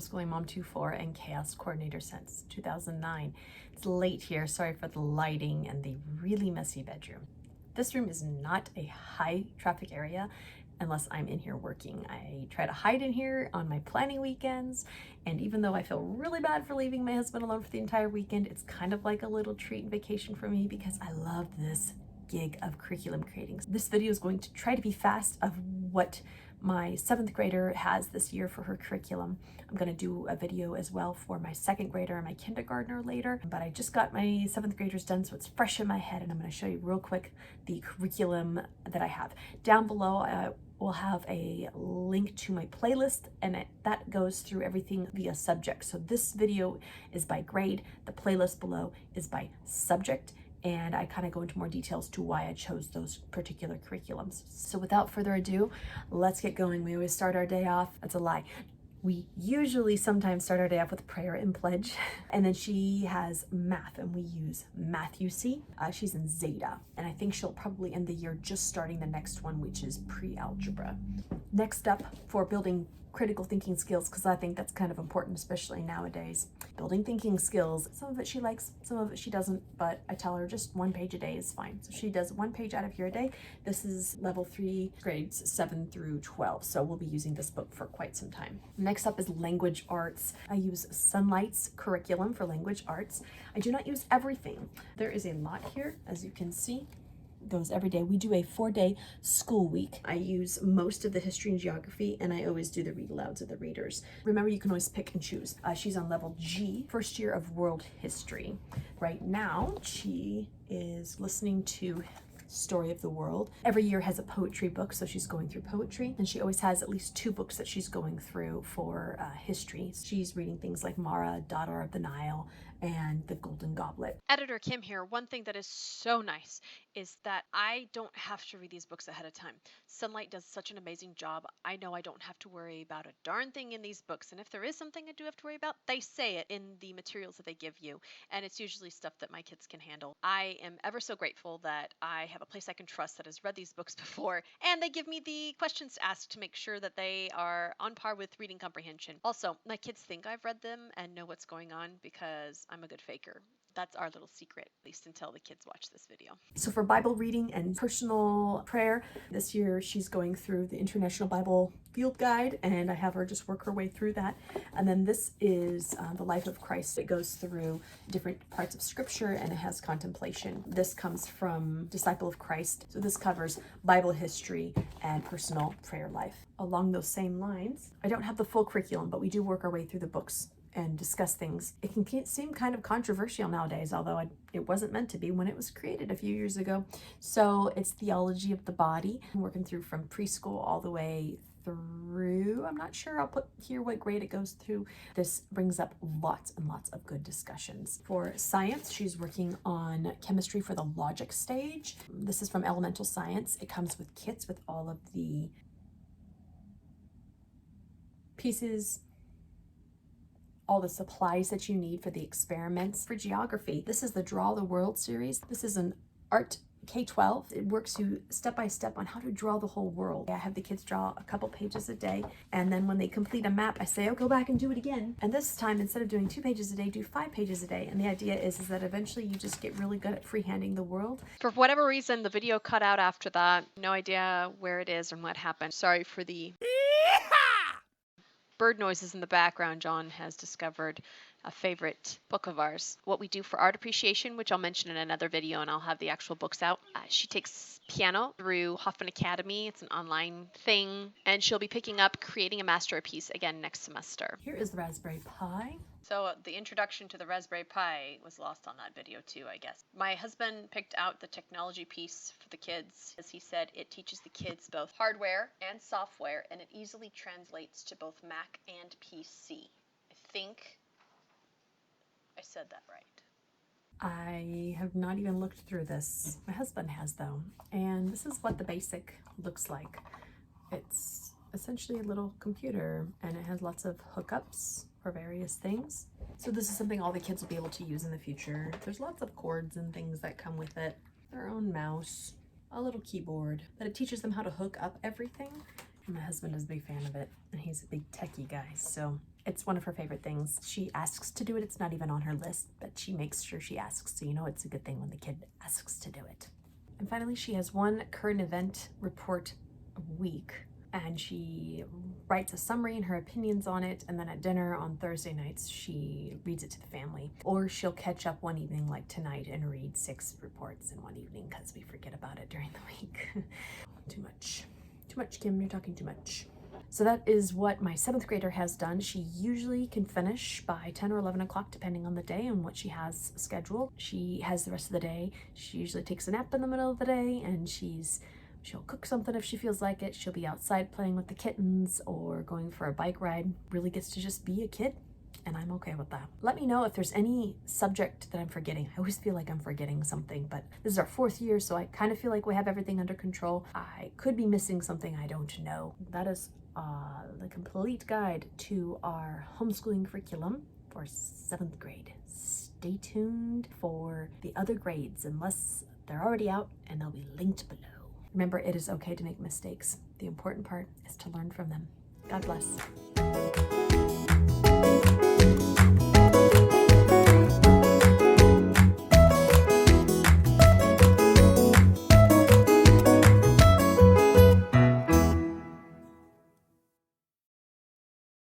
Homeschooling Mom 24 and Chaos Coordinator since 2009. It's late here, sorry for the lighting and the really messy bedroom. This room is not a high traffic area unless I'm in here working. I try to hide in here on my planning weekends, and even though I feel really bad for leaving my husband alone for the entire weekend, it's kind of like a little treat and vacation for me because I love this gig of curriculum creating. This video is going to try to be fast of what my 7th grader has this year for her curriculum. I'm going to do a video as well for my 2nd grader and my kindergartner later, but I just got my 7th graders done, so it's fresh in my head, and I'm going to show you real quick the curriculum that I have. Down below, I will have a link to my playlist, and that goes through everything via subject. So this video is by grade, the playlist below is by subject, and I kind of go into more details to why I chose those particular curriculums. So without further ado, let's get going. We always start our day off, that's a lie. We usually sometimes start our day off with prayer and pledge, and then she has math, and we use Math-UC. She's in Zeta, and I think she'll probably end the year just starting the next one, which is pre-algebra. Next up, for building critical thinking skills, because I think that's kind of important, especially nowadays. Building thinking skills, some of it she likes, some of it she doesn't, but I tell her just 1 page a day is fine. So she does 1 page out of here a day. This is level 3, grades 7 through 12. So we'll be using this book for quite some time. Next up is language arts. I use Sonlight's curriculum for language arts. I do not use everything. There is a lot here, as you can see. Goes every day. We do a 4-day school week. I use most of the history and geography, and I always do the read alouds of the readers. Remember, you can always pick and choose. She's on level G, first year of world history. Right now, she is listening to Story of the World. Every year has a poetry book, so she's going through poetry, and she always has at least 2 books that she's going through for history. She's reading things like Mara, Daughter of the Nile, and The Golden Goblet. Editor Kim here. One thing that is so nice is that I don't have to read these books ahead of time. Sonlight does such an amazing job. I know I don't have to worry about a darn thing in these books, and if there is something I do have to worry about, they say it in the materials that they give you, and it's usually stuff that my kids can handle. I am ever so grateful that I have a place I can trust that has read these books before, and they give me the questions to ask to make sure that they are on par with reading comprehension. Also, my kids think I've read them and know what's going on because I'm a good faker. That's our little secret, at least until the kids watch this video. So for Bible reading and personal prayer, this year she's going through the International Bible Field Guide, and I have her just work her way through that. And then this is the Life of Christ. It goes through different parts of scripture, and it has contemplation. This comes from Disciple of Christ. So this covers Bible history and personal prayer life. Along those same lines, I don't have the full curriculum, but we do work our way through the books and discuss things. It can seem kind of controversial nowadays, although it wasn't meant to be when it was created a few years ago. So it's Theology of the Body. I'm working through from preschool all the way through, I'm not sure, I'll put here what grade it goes through. This brings up lots and lots of good discussions. For science, she's working on chemistry for the logic stage. This is from elemental science. It comes with kits with all of the pieces, all the supplies that you need for the experiments. For geography, this is the Draw the World series. This is an art K-12. It works you step by step on how to draw the whole world. I have the kids draw a couple pages a day, and then when they complete a map, I say, oh, go back and do it again. And this time, instead of doing 2 pages a day, do 5 pages a day. And the idea is that eventually you just get really good at freehanding the world. For whatever reason, the video cut out after that. No idea where it is and what happened. Sorry for the bird noises in the background. John has discovered a favorite book of ours. What we do for art appreciation, which I'll mention in another video, and I'll have the actual books out. She takes piano through Hoffman Academy. It's an online thing, and she'll be picking up Creating a Masterpiece again next semester. Here is the Raspberry Pi. So the introduction to the Raspberry Pi was lost on that video too, I guess. My husband picked out the technology piece for the kids. As he said, it teaches the kids both hardware and software, and it easily translates to both Mac and PC. I think I said that right. I have not even looked through this. My husband has, though. And this is what the basic looks like. It's essentially a little computer, and it has lots of hookups for various things. So this is something all the kids will be able to use in the future. There's lots of cords and things that come with it. Their own mouse, a little keyboard, but it teaches them how to hook up everything My husband is a big fan of it, and he's a big techie guy, so it's one of her favorite things. She asks to do it. It's not even on her list, but she makes sure she asks, so you know it's a good thing when the kid asks to do it. And finally, she has one current event report a week, and she writes a summary and her opinions on it, and then at dinner on Thursday nights she reads it to the family. Or she'll catch up one evening like tonight and read 6 reports in one evening because we forget about it during the week. Too much, Kim, you're talking too much. So that is what my 7th grader has done. She usually can finish by 10 or 11 o'clock depending on the day and what she has scheduled. She has the rest of the day. She usually takes a nap in the middle of the day, and she'll cook something if she feels like it. She'll be outside playing with the kittens or going for a bike ride. Really gets to just be a kid, and I'm okay with that. Let me know if there's any subject that I'm forgetting. I always feel like I'm forgetting something, but this is our 4th year, so I kind of feel like we have everything under control. I could be missing something I don't know. That is the complete guide to our homeschooling curriculum for 7th grade. Stay tuned for the other grades unless they're already out, and they'll be linked below. Remember, it is okay to make mistakes. The important part is to learn from them. God bless.